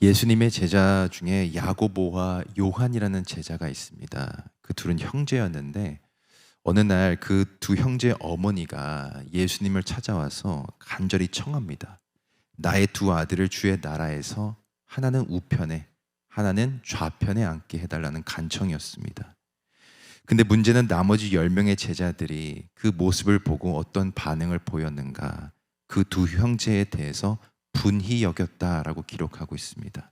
예수님의 제자 중에 야고보와 요한이라는 제자가 있습니다. 그 둘은 형제였는데 어느 날 그 두 형제 어머니가 예수님을 찾아와서 간절히 청합니다. 나의 두 아들을 주의 나라에서 하나는 우편에 하나는 좌편에 앉게 해달라는 간청이었습니다. 근데 문제는 나머지 10명의 제자들이 그 모습을 보고 어떤 반응을 보였는가, 그 두 형제에 대해서 분히 여겼다라고 기록하고 있습니다.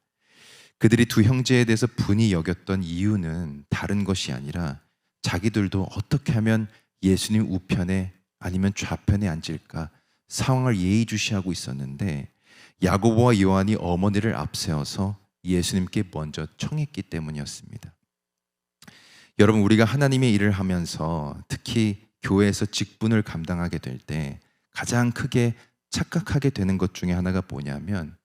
그들이 두 형제에 대해서 분히 여겼던 이유는 다른 것이 아니라 자기들도 어떻게 하면 예수님 우편에 아니면 좌편에 앉을까 상황을 예의주시하고 있었는데, 야고보와 요한이 어머니를 앞세워서 예수님께 먼저 청했기 때문이었습니다. 여러분, 우리가 하나님의 일을 하면서 특히 교회에서 직분을 감당하게 될 때 가장 크게 착각하게 되는 것 중에 하나가 뭐냐면,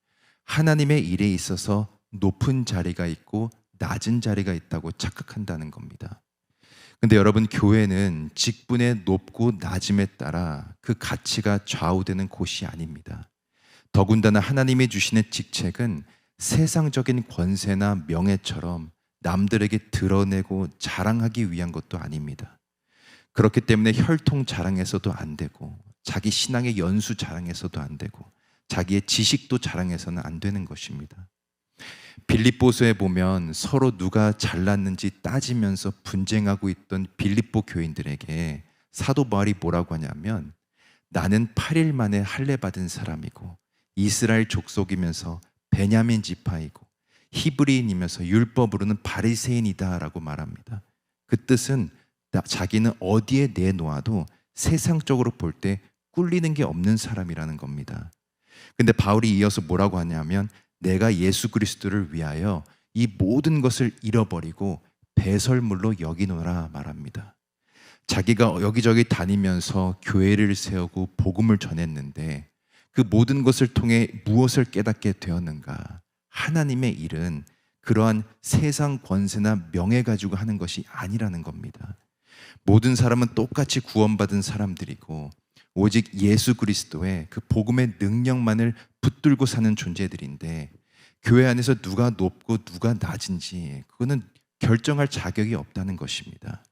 하나님의 일에 있어서 높은 자리가 있고 낮은 자리가 있다고 착각한다는 겁니다. 근데 여러분, 교회는 직분의 높고 낮음에 따라 그 가치가 좌우되는 곳이 아닙니다. 더군다나 하나님이 주시는 직책은 세상적인 권세나 명예처럼 남들에게 드러내고 자랑하기 위한 것도 아닙니다. 그렇기 때문에 혈통 자랑해서도 안 되고, 자기 신앙의 연수 자랑해서도 안 되고, 자기의 지식도 자랑해서는 안 되는 것입니다. 빌립보서에 보면 서로 누가 잘났는지 따지면서 분쟁하고 있던 빌립보 교인들에게 사도 바울이 뭐라고 하냐면, 나는 8일 만에 할례 받은 사람이고 이스라엘 족속이면서 베냐민 지파이고 히브리인이면서 율법으로는 바리새인이다 라고 말합니다. 그 뜻은 자기는 어디에 내놓아도 세상적으로 볼 때 꿀리는 게 없는 사람이라는 겁니다. 근데 바울이 이어서 뭐라고 하냐면, 내가 예수 그리스도를 위하여 이 모든 것을 잃어버리고 배설물로 여기노라 말합니다. 자기가 여기저기 다니면서 교회를 세우고 복음을 전했는데 그 모든 것을 통해 무엇을 깨닫게 되었는가? 하나님의 일은 그러한 세상 권세나 명예 가지고 하는 것이 아니라는 겁니다. 모든 사람은 똑같이 구원받은 사람들이고 오직 예수 그리스도의 그 복음의 능력만을 붙들고 사는 존재들인데, 교회 안에서 누가 높고 누가 낮은지 그거는 결정할 자격이 없다는 것입니다.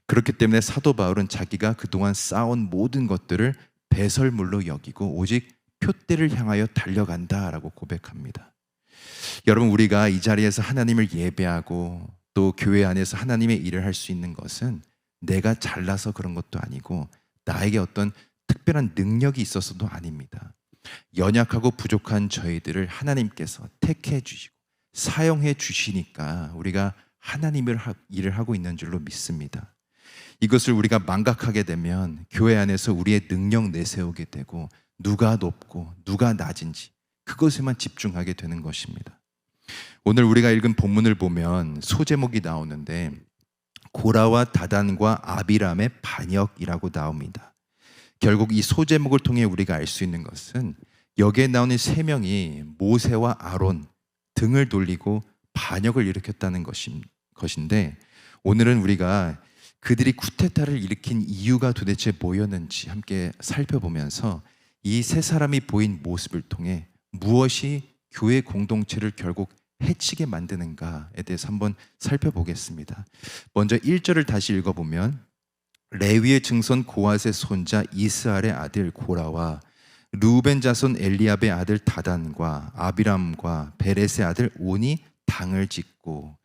그렇기 때문에 사도 바울은 자기가 그동안 쌓아온 모든 것들을 배설물로 여기고 오직 표대를 향하여 달려간다라고 고백합니다. 여러분, 우리가 이 자리에서 하나님을 예배하고 또 교회 안에서 하나님의 일을 할 수 있는 것은 내가 잘나서 그런 것도 아니고 나에게 어떤 특별한 능력이 있어서도 아닙니다. 연약하고 부족한 저희들을 하나님께서 택해 주시고 사용해 주시니까 우리가 하나님의 일을 하고 있는 줄로 믿습니다. 이것을 우리가 망각하게 되면 교회 안에서 우리의 능력 내세우게 되고 누가 높고 누가 낮은지 그것에만 집중하게 되는 것입니다. 오늘 우리가 읽은 본문을 보면 소제목이 나오는데 고라와 다단과 아비람의 반역이라고 나옵니다. 결국 이 소제목을 통해 우리가 알 수 있는 것은 여기에 나오는 세 명이 모세와 아론 등을 돌리고 반역을 일으켰다는 것인데, 오늘은 우리가 그들이 쿠데타를 일으킨 이유가 도대체 뭐였는지 함께 살펴보면서 이 세 사람이 보인 모습을 통해 무엇이 교회 공동체를 결국 해치게 만드는가에 대해서 한번 살펴보겠습니다. 먼저 1절을 다시 읽어보면, 레위의 증손 고핫의 손자 이스알의 아들 고라와 르우벤 자손 엘리압의 아들 다단과 아비람과 베렛의 아들 온이 당을 짓고,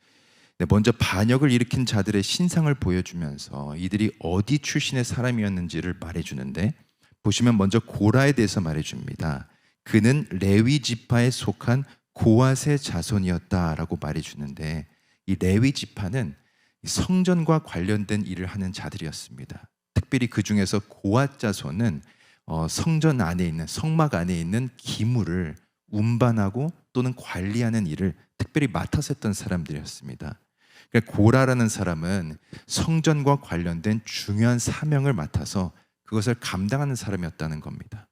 먼저 반역을 일으킨 자들의 신상을 보여주면서 이들이 어디 출신의 사람이었는지를 말해주는데, 보시면 먼저 고라에 대해서 말해줍니다. 그는 레위 지파에 속한 고핫의 자손이었다라고 말해주는데, 이 레위 지파는 성전과 관련된 일을 하는 자들이었습니다. 특별히 그 중에서 고핫 자손은 성전 안에 있는, 성막 안에 있는 기물을 운반하고 또는 관리하는 일을 특별히 맡아서 했던 사람들이었습니다. 그러니까 고라라는 사람은 성전과 관련된 중요한 사명을 맡아서 그것을 감당하는 사람이었다는 겁니다.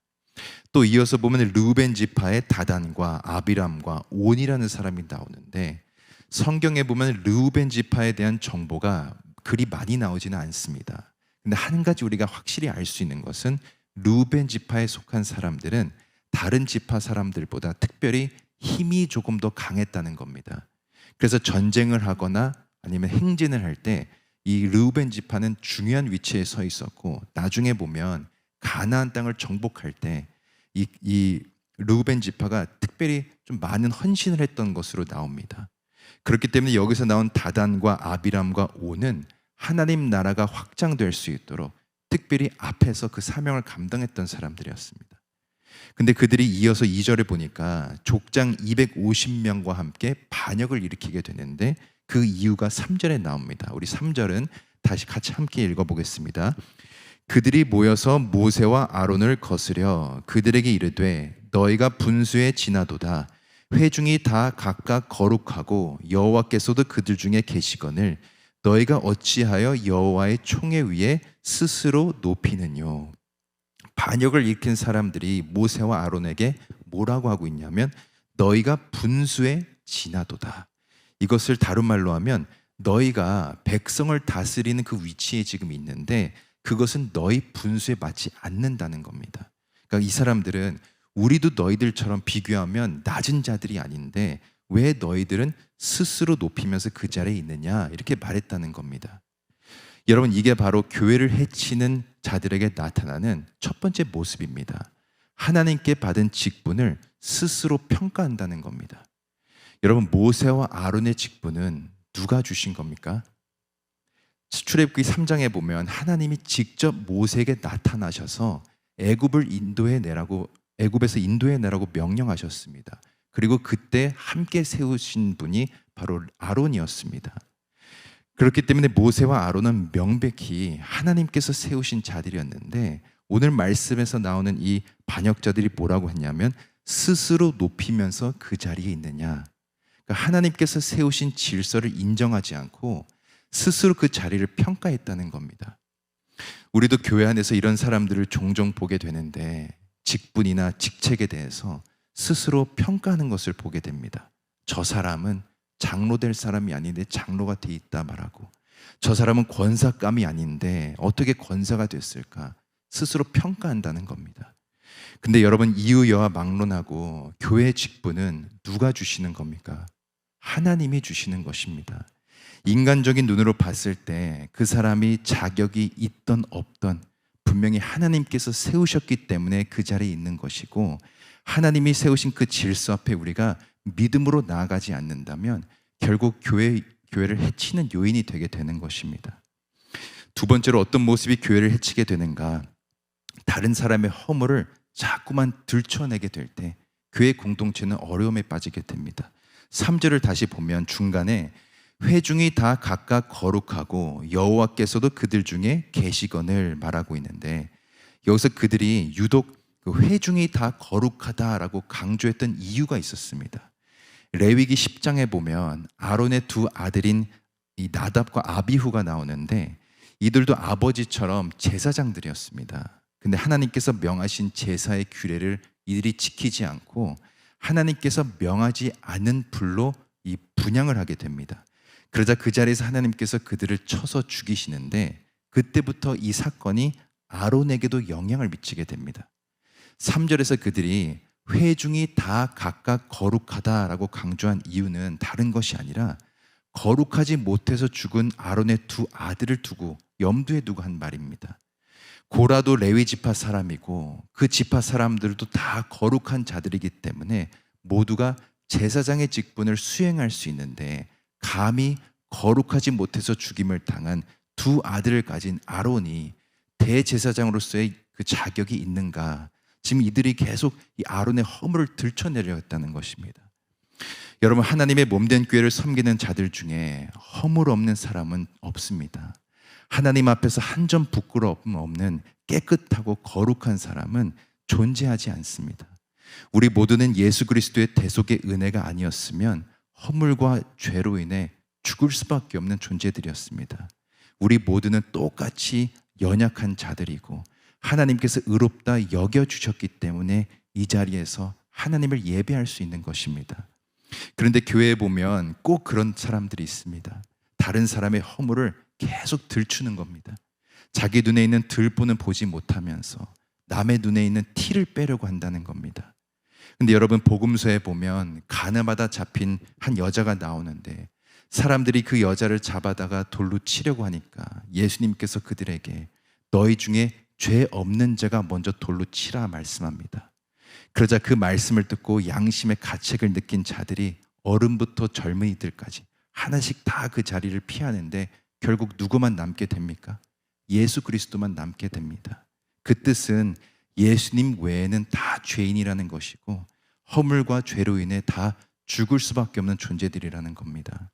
또 이어서 보면 르우벤 지파의 다단과 아비람과 온이라는 사람이 나오는데, 성경에 보면 르우벤 지파에 대한 정보가 그리 많이 나오지는 않습니다. 근데 한 가지 우리가 확실히 알 수 있는 것은 르우벤 지파에 속한 사람들은 다른 지파 사람들보다 특별히 힘이 조금 더 강했다는 겁니다. 그래서 전쟁을 하거나 아니면 행진을 할 때 이 르우벤 지파는 중요한 위치에 서 있었고, 나중에 보면 가나안 땅을 정복할 때 이 르우벤 지파가 특별히 좀 많은 헌신을 했던 것으로 나옵니다. 그렇기 때문에 여기서 나온 다단과 아비람과 오는 하나님 나라가 확장될 수 있도록 특별히 앞에서 그 사명을 감당했던 사람들이었습니다. 근데 그들이 이어서 2절에 보니까 족장 250명과 함께 반역을 일으키게 되는데, 그 이유가 3절에 나옵니다. 우리 3절은 다시 같이 함께 읽어보겠습니다. 그들이 모여서 모세와 아론을 거스려 그들에게 이르되 너희가 분수에 지나도다. 회중이 다 각각 거룩하고 여호와께서도 그들 중에 계시거늘 너희가 어찌하여 여호와의 총회 위에 스스로 높이느뇨. 반역을 일으킨 사람들이 모세와 아론에게 뭐라고 하고 있냐면 너희가 분수에 지나도다. 이것을 다른 말로 하면 너희가 백성을 다스리는 그 위치에 지금 있는데 그것은 너희 분수에 맞지 않는다는 겁니다. 그러니까 이 사람들은 우리도 너희들처럼 비교하면 낮은 자들이 아닌데 왜 너희들은 스스로 높이면서 그 자리에 있느냐, 이렇게 말했다는 겁니다. 여러분, 이게 바로 교회를 해치는 자들에게 나타나는 첫 번째 모습입니다. 하나님께 받은 직분을 스스로 평가한다는 겁니다. 여러분, 모세와 아론의 직분은 누가 주신 겁니까? 출애굽기 3장에 보면 하나님이 직접 모세에게 나타나셔서 애굽에서 인도해 내라고 명령하셨습니다. 그리고 그때 함께 세우신 분이 바로 아론이었습니다. 그렇기 때문에 모세와 아론은 명백히 하나님께서 세우신 자들이었는데, 오늘 말씀에서 나오는 이 반역자들이 뭐라고 했냐면 스스로 높이면서 그 자리에 있느냐. 그러니까 하나님께서 세우신 질서를 인정하지 않고 스스로 그 자리를 평가했다는 겁니다. 우리도 교회 안에서 이런 사람들을 종종 보게 되는데 직분이나 직책에 대해서 스스로 평가하는 것을 보게 됩니다. 저 사람은 장로 될 사람이 아닌데 장로가 돼 있다 말하고, 저 사람은 권사감이 아닌데 어떻게 권사가 됐을까, 스스로 평가한다는 겁니다. 근데 여러분, 이유여와 막론하고 교회 직분은 누가 주시는 겁니까? 하나님이 주시는 것입니다. 인간적인 눈으로 봤을 때 그 사람이 자격이 있던 없던 분명히 하나님께서 세우셨기 때문에 그 자리에 있는 것이고, 하나님이 세우신 그 질서 앞에 우리가 믿음으로 나아가지 않는다면 결국 교회를 해치는 요인이 되게 되는 것입니다. 두 번째로 어떤 모습이 교회를 해치게 되는가? 다른 사람의 허물을 자꾸만 들춰내게 될 때 교회 공동체는 어려움에 빠지게 됩니다. 3절을 다시 보면 중간에 회중이 다 각각 거룩하고 여호와께서도 그들 중에 계시거늘 말하고 있는데, 여기서 그들이 유독 그 회중이 다 거룩하다라고 강조했던 이유가 있었습니다. 레위기 10장에 보면 아론의 두 아들인 이 나답과 아비후가 나오는데 이들도 아버지처럼 제사장들이었습니다. 근데 하나님께서 명하신 제사의 규례를 이들이 지키지 않고 하나님께서 명하지 않은 불로 이 분향을 하게 됩니다. 그러자 그 자리에서 하나님께서 그들을 쳐서 죽이시는데, 그때부터 이 사건이 아론에게도 영향을 미치게 됩니다. 3절에서 그들이 회중이 다 각각 거룩하다라고 강조한 이유는 다른 것이 아니라 거룩하지 못해서 죽은 아론의 두 아들을 두고 염두에 두고 한 말입니다. 고라도 레위 지파 사람이고 그 지파 사람들도 다 거룩한 자들이기 때문에 모두가 제사장의 직분을 수행할 수 있는데, 감히 거룩하지 못해서 죽임을 당한 두 아들을 가진 아론이 대제사장으로서의 그 자격이 있는가? 지금 이들이 계속 이 아론의 허물을 들춰내려 했다는 것입니다. 여러분, 하나님의 몸된 교회를 섬기는 자들 중에 허물 없는 사람은 없습니다. 하나님 앞에서 한 점 부끄러움 없는 깨끗하고 거룩한 사람은 존재하지 않습니다. 우리 모두는 예수 그리스도의 대속의 은혜가 아니었으면 허물과 죄로 인해 죽을 수밖에 없는 존재들이었습니다. 우리 모두는 똑같이 연약한 자들이고 하나님께서 의롭다 여겨주셨기 때문에 이 자리에서 하나님을 예배할 수 있는 것입니다. 그런데 교회에 보면 꼭 그런 사람들이 있습니다. 다른 사람의 허물을 계속 들추는 겁니다. 자기 눈에 있는 들보는 보지 못하면서 남의 눈에 있는 티를 빼려고 한다는 겁니다. 근데 여러분, 복음서에 보면 가늠하다 잡힌 한 여자가 나오는데 사람들이 그 여자를 잡아다가 돌로 치려고 하니까 예수님께서 그들에게 너희 중에 죄 없는 자가 먼저 돌로 치라 말씀합니다. 그러자 그 말씀을 듣고 양심의 가책을 느낀 자들이 어른부터 젊은이들까지 하나씩 다 그 자리를 피하는데 결국 누구만 남게 됩니까? 예수 그리스도만 남게 됩니다. 그 뜻은 예수님 외에는 다 죄인이라는 것이고 허물과 죄로 인해 다 죽을 수밖에 없는 존재들이라는 겁니다.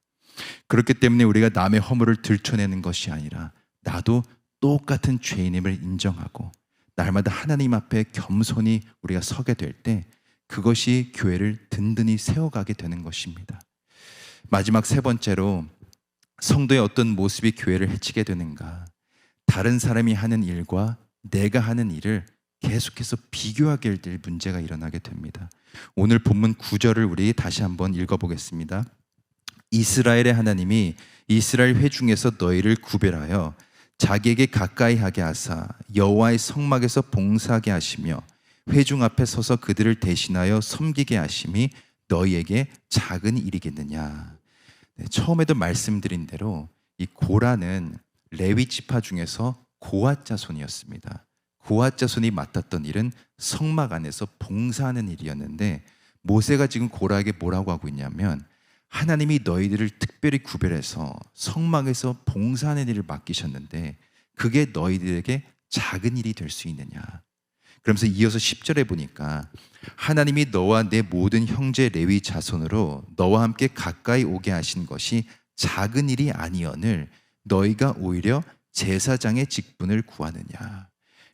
그렇기 때문에 우리가 남의 허물을 들춰내는 것이 아니라 나도 똑같은 죄인임을 인정하고 날마다 하나님 앞에 겸손히 우리가 서게 될 때 그것이 교회를 든든히 세워가게 되는 것입니다. 마지막 세 번째로, 성도의 어떤 모습이 교회를 해치게 되는가? 다른 사람이 하는 일과 내가 하는 일을 계속해서 비교하게 될 문제가 일어나게 됩니다. 오늘 본문 9절을 우리 다시 한번 읽어보겠습니다. 이스라엘의 하나님이 이스라엘 회중에서 너희를 구별하여 자기에게 가까이 하게 하사 여호와의 성막에서 봉사하게 하시며 회중 앞에 서서 그들을 대신하여 섬기게 하심이 너희에게 작은 일이겠느냐. 네, 처음에도 말씀드린 대로 이 고라는 레위 지파 중에서 고핫 자손이었습니다. 고핫 자손이 맡았던 일은 성막 안에서 봉사하는 일이었는데 모세가 지금 고라에게 뭐라고 하고 있냐면 하나님이 너희들을 특별히 구별해서 성막에서 봉사하는 일을 맡기셨는데 그게 너희들에게 작은 일이 될 수 있느냐. 그러면서 이어서 10절에 보니까 하나님이 너와 내 모든 형제 레위 자손으로 너와 함께 가까이 오게 하신 것이 작은 일이 아니언을 너희가 오히려 제사장의 직분을 구하느냐.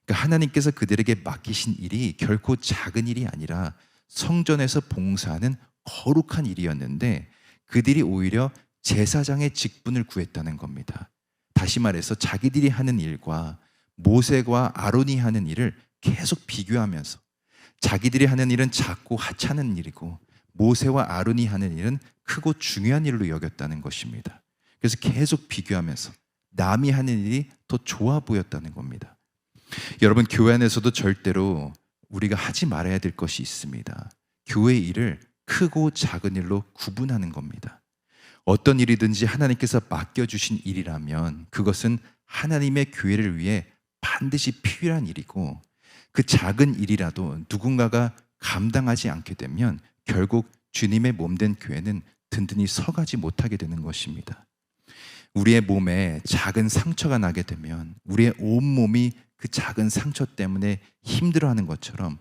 그러니까 하나님께서 그들에게 맡기신 일이 결코 작은 일이 아니라 성전에서 봉사하는 거룩한 일이었는데 그들이 오히려 제사장의 직분을 구했다는 겁니다. 다시 말해서 자기들이 하는 일과 모세와 아론이 하는 일을 계속 비교하면서 자기들이 하는 일은 작고 하찮은 일이고 모세와 아론이 하는 일은 크고 중요한 일로 여겼다는 것입니다. 그래서 계속 비교하면서 남이 하는 일이 더 좋아 보였다는 겁니다. 여러분, 교회 안에서도 절대로 우리가 하지 말아야 될 것이 있습니다. 교회 일을 크고 작은 일로 구분하는 겁니다. 어떤 일이든지 하나님께서 맡겨주신 일이라면 그것은 하나님의 교회를 위해 반드시 필요한 일이고 그 작은 일이라도 누군가가 감당하지 않게 되면 결국 주님의 몸된 교회는 든든히 서가지 못하게 되는 것입니다. 우리의 몸에 작은 상처가 나게 되면 우리의 온몸이 그 작은 상처 때문에 힘들어하는 것처럼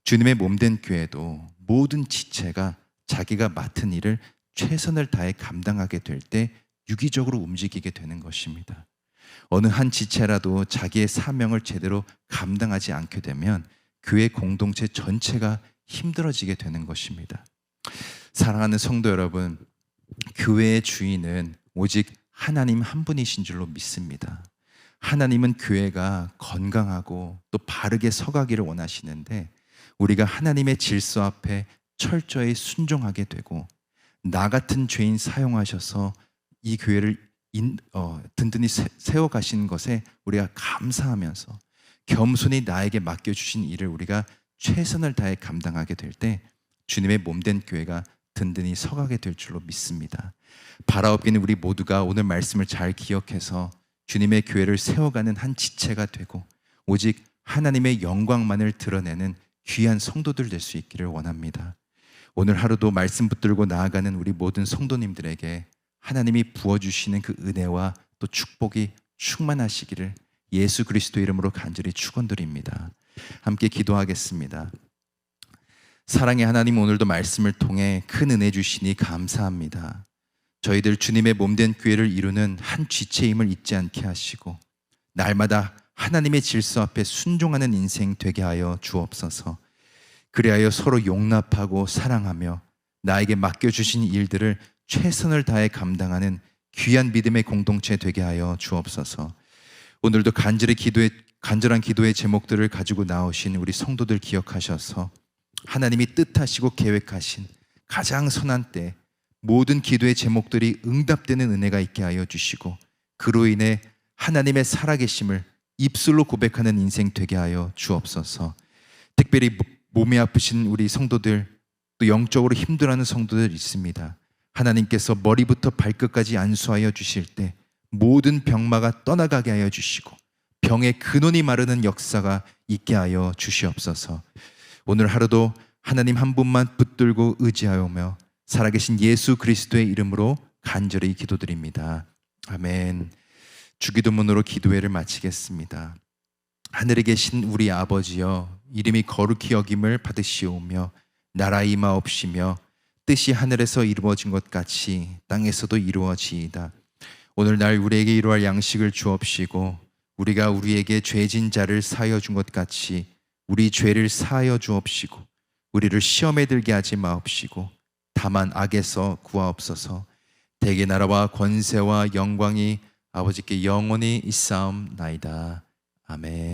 주님의 몸된 교회도 모든 지체가 자기가 맡은 일을 최선을 다해 감당하게 될 때 유기적으로 움직이게 되는 것입니다. 어느 한 지체라도 자기의 사명을 제대로 감당하지 않게 되면 교회 공동체 전체가 힘들어지게 되는 것입니다. 사랑하는 성도 여러분, 교회의 주인은 오직 하나님 한 분이신 줄로 믿습니다. 하나님은 교회가 건강하고 또 바르게 서가기를 원하시는데 우리가 하나님의 질서 앞에 철저히 순종하게 되고 나 같은 죄인 사용하셔서 이 교회를 든든히 세워가신 것에 우리가 감사하면서 겸손히 나에게 맡겨주신 일을 우리가 최선을 다해 감당하게 될 때 주님의 몸된 교회가 든든히 서가게 될 줄로 믿습니다. 바라옵기는 우리 모두가 오늘 말씀을 잘 기억해서 주님의 교회를 세워가는 한 지체가 되고 오직 하나님의 영광만을 드러내는 귀한 성도들 될 수 있기를 원합니다. 오늘 하루도 말씀 붙들고 나아가는 우리 모든 성도님들에게 하나님이 부어주시는 그 은혜와 또 축복이 충만하시기를 예수 그리스도 이름으로 간절히 축원드립니다. 함께 기도하겠습니다. 사랑의 하나님, 오늘도 말씀을 통해 큰 은혜 주시니 감사합니다. 저희들 주님의 몸된 교회를 이루는 한 지체임을 잊지 않게 하시고 날마다 하나님의 질서 앞에 순종하는 인생 되게 하여 주옵소서. 그리하여 서로 용납하고 사랑하며 나에게 맡겨주신 일들을 최선을 다해 감당하는 귀한 믿음의 공동체 되게 하여 주옵소서. 오늘도 간절한 기도의 제목들을 가지고 나오신 우리 성도들 기억하셔서 하나님이 뜻하시고 계획하신 가장 선한 때 모든 기도의 제목들이 응답되는 은혜가 있게 하여 주시고 그로 인해 하나님의 살아계심을 입술로 고백하는 인생 되게 하여 주옵소서. 특별히 몸이 아프신 우리 성도들, 또 영적으로 힘들어하는 성도들 있습니다. 하나님께서 머리부터 발끝까지 안수하여 주실 때 모든 병마가 떠나가게 하여 주시고 병의 근원이 마르는 역사가 있게 하여 주시옵소서. 오늘 하루도 하나님 한 분만 붙들고 의지하여오며 살아계신 예수 그리스도의 이름으로 간절히 기도드립니다. 아멘. 주기도문으로 기도회를 마치겠습니다. 하늘에 계신 우리 아버지여, 이름이 거룩히 여김을 받으시오며 나라 임하옵시며 뜻이 하늘에서 이루어진 것 같이 땅에서도 이루어지이다. 오늘날 우리에게 이루할 양식을 주옵시고 우리가 우리에게 죄진 자를 사하여 준 것 같이 우리 죄를 사하여 주옵시고 우리를 시험에 들게 하지 마옵시고 다만 악에서 구하옵소서. 대개 나라와 권세와 영광이 아버지께 영원히 있사옵나이다. 아멘.